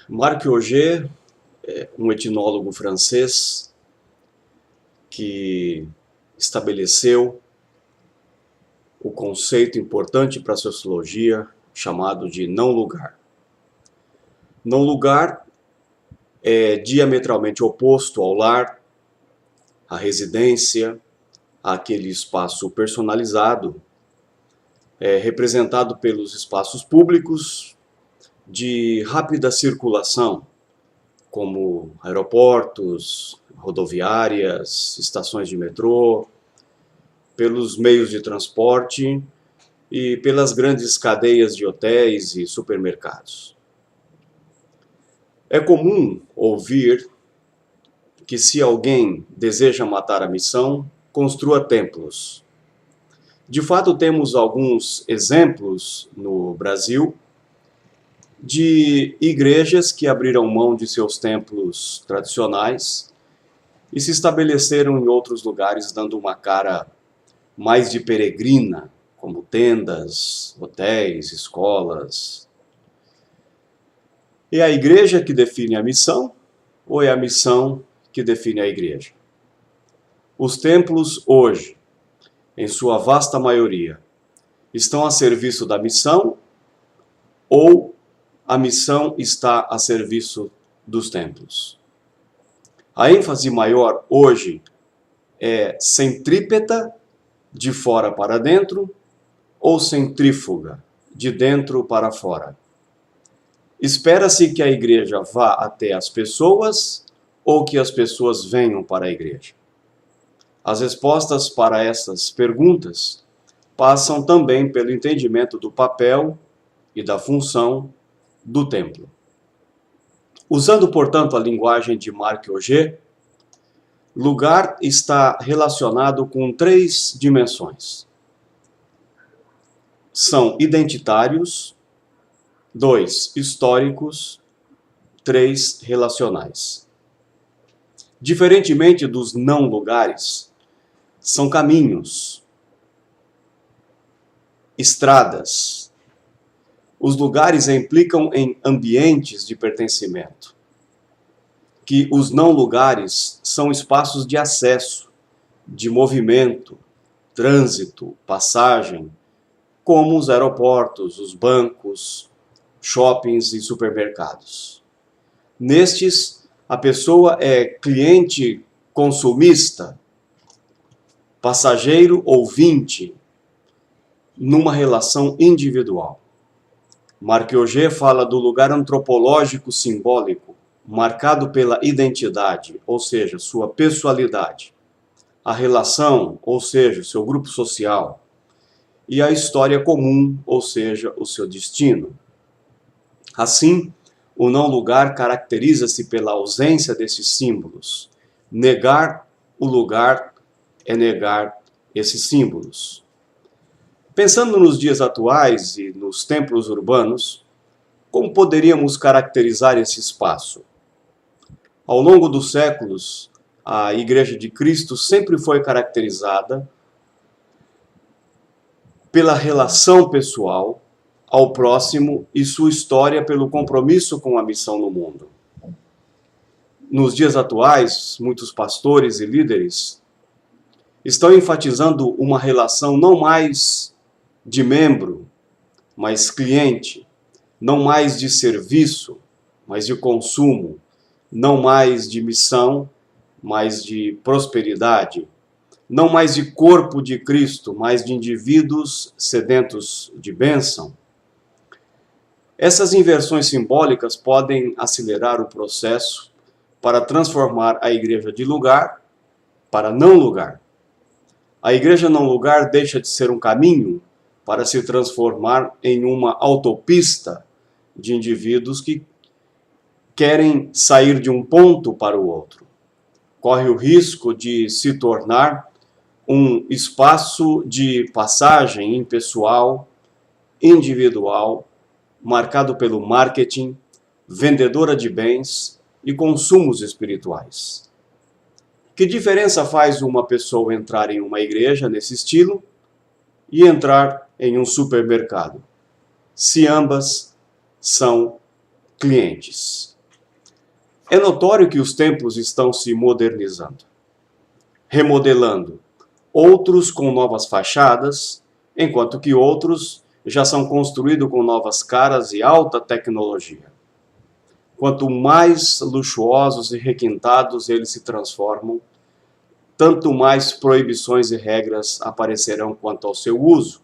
Marc Augé é um etnólogo francês que estabeleceu o conceito importante para a sociologia chamado de não-lugar. Não-lugar é diametralmente oposto ao lar, à residência, àquele espaço personalizado, representado pelos espaços públicos de rápida circulação, como aeroportos, rodoviárias, estações de metrô, pelos meios de transporte e pelas grandes cadeias de hotéis e supermercados. É comum ouvir que se alguém deseja matar a missão, construa templos. De fato, temos alguns exemplos no Brasil de igrejas que abriram mão de seus templos tradicionais e se estabeleceram em outros lugares, dando uma cara mais de peregrina, como tendas, hotéis, escolas. É a igreja que define a missão ou é a missão que define a igreja? Os templos hoje, em sua vasta maioria, estão a serviço da missão ou a missão está a serviço dos templos? A ênfase maior hoje é centrípeta, de fora para dentro, ou centrífuga, de dentro para fora? Espera-se que a igreja vá até as pessoas ou que as pessoas venham para a igreja? As respostas para essas perguntas passam também pelo entendimento do papel e da função do templo. Usando, portanto, a linguagem de Marc Augé, lugar está relacionado com 3 dimensões. São identitários, 2 históricos, 3 relacionais. Diferentemente dos não lugares, são caminhos, estradas. Os lugares implicam em ambientes de pertencimento, que os não lugares são espaços de acesso, de movimento, trânsito, passagem, como os aeroportos, os bancos, shoppings e supermercados. Nestes, a pessoa é cliente consumista, passageiro ouvinte, numa relação individual. Marc Augé fala do lugar antropológico simbólico, marcado pela identidade, ou seja, sua pessoalidade, a relação, ou seja, seu grupo social, e a história comum, ou seja, o seu destino. Assim, o não-lugar caracteriza-se pela ausência desses símbolos. Negar o lugar é negar esses símbolos. Pensando nos dias atuais e nos templos urbanos, como poderíamos caracterizar esse espaço? Ao longo dos séculos, a Igreja de Cristo sempre foi caracterizada pela relação pessoal ao próximo e sua história pelo compromisso com a missão no mundo. Nos dias atuais, muitos pastores e líderes estão enfatizando uma relação não mais de membro, mas cliente, não mais de serviço, mas de consumo, não mais de missão, mas de prosperidade, não mais de corpo de Cristo, mas de indivíduos sedentos de bênção. Essas inversões simbólicas podem acelerar o processo para transformar a igreja de lugar para não lugar. A igreja não lugar deixa de ser um caminho para se transformar em uma autopista de indivíduos que querem sair de um ponto para o outro. Corre o risco de se tornar um espaço de passagem impessoal, individual, marcado pelo marketing, vendedora de bens e consumos espirituais. Que diferença faz uma pessoa entrar em uma igreja nesse estilo e entrar em um supermercado, se ambas são clientes? É notório que os templos estão se modernizando, remodelando, outros com novas fachadas, enquanto que outros já são construídos com novas caras e alta tecnologia. Quanto mais luxuosos e requintados eles se transformam, tanto mais proibições e regras aparecerão quanto ao seu uso.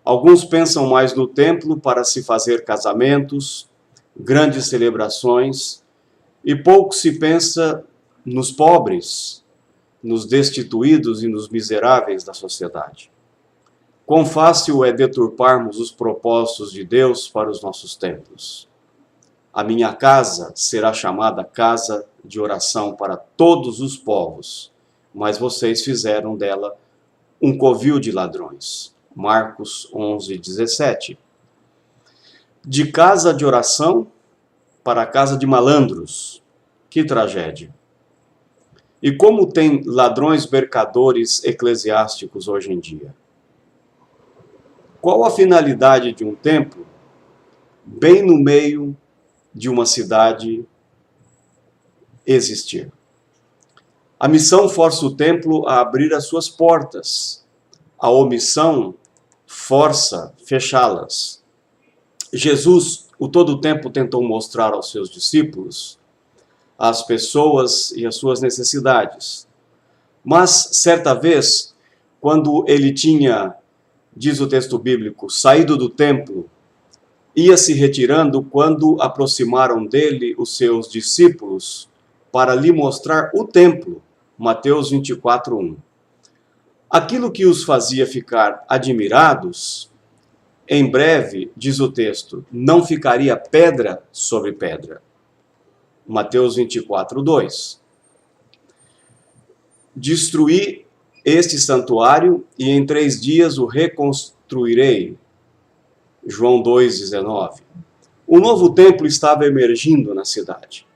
Alguns pensam mais no templo para se fazer casamentos, grandes celebrações, e pouco se pensa nos pobres, nos destituídos e nos miseráveis da sociedade. Quão fácil é deturparmos os propósitos de Deus para os nossos templos. A minha casa será chamada casa de oração para todos os povos, mas vocês fizeram dela um covil de ladrões. Marcos 11:17. De casa de oração para casa de malandros. Que tragédia! E como tem ladrões mercadores eclesiásticos hoje em dia? Qual a finalidade de um templo bem no meio de uma cidade existir? A missão força o templo a abrir as suas portas. A omissão força fechá-las. Jesus, o todo o tempo, tentou mostrar aos seus discípulos as pessoas e as suas necessidades. Mas, certa vez, quando ele tinha, diz o texto bíblico, saído do templo, ia se retirando quando aproximaram dele os seus discípulos para lhe mostrar o templo. Mateus 24:1. Aquilo que os fazia ficar admirados, em breve, diz o texto, não ficaria pedra sobre pedra. Mateus 24:2. Destruí este santuário e em 3 dias o reconstruirei. João 2:19. O novo templo estava emergindo na cidade.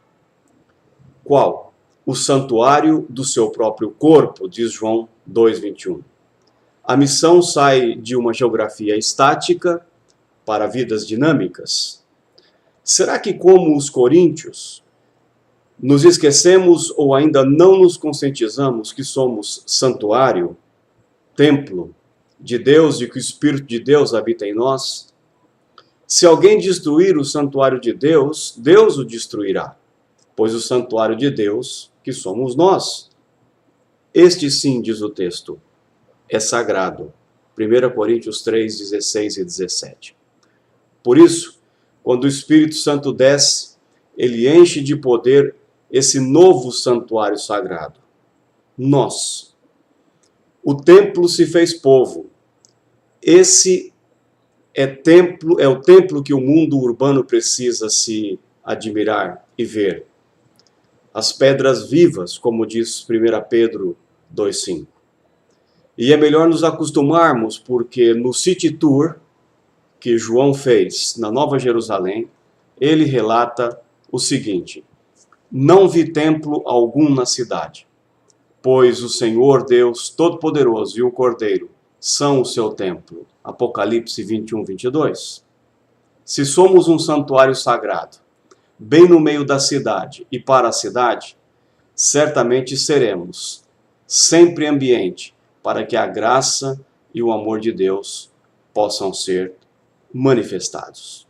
Qual? O santuário do seu próprio corpo, diz João 2:21. A missão sai de uma geografia estática para vidas dinâmicas. Será que, como os coríntios, nos esquecemos ou ainda não nos conscientizamos que somos santuário, templo de Deus e que o Espírito de Deus habita em nós? Se alguém destruir o santuário de Deus, Deus o destruirá, pois o santuário de Deus, que somos nós. Este sim, diz o texto, é sagrado. 1 Coríntios 3, 16 e 17. Por isso, quando o Espírito Santo desce, ele enche de poder esse novo santuário sagrado. Nós. O templo se fez povo. Esse é o templo que o mundo urbano precisa se admirar e ver. As pedras vivas, como diz 1 Pedro 2,5. E é melhor nos acostumarmos, porque no City Tour que João fez na Nova Jerusalém, ele relata o seguinte: não vi templo algum na cidade, pois o Senhor Deus Todo-Poderoso e o Cordeiro são o seu templo. Apocalipse 21:22. Se somos um santuário sagrado, bem no meio da cidade e para a cidade, certamente seremos sempre ambiente para que a graça e o amor de Deus possam ser manifestados.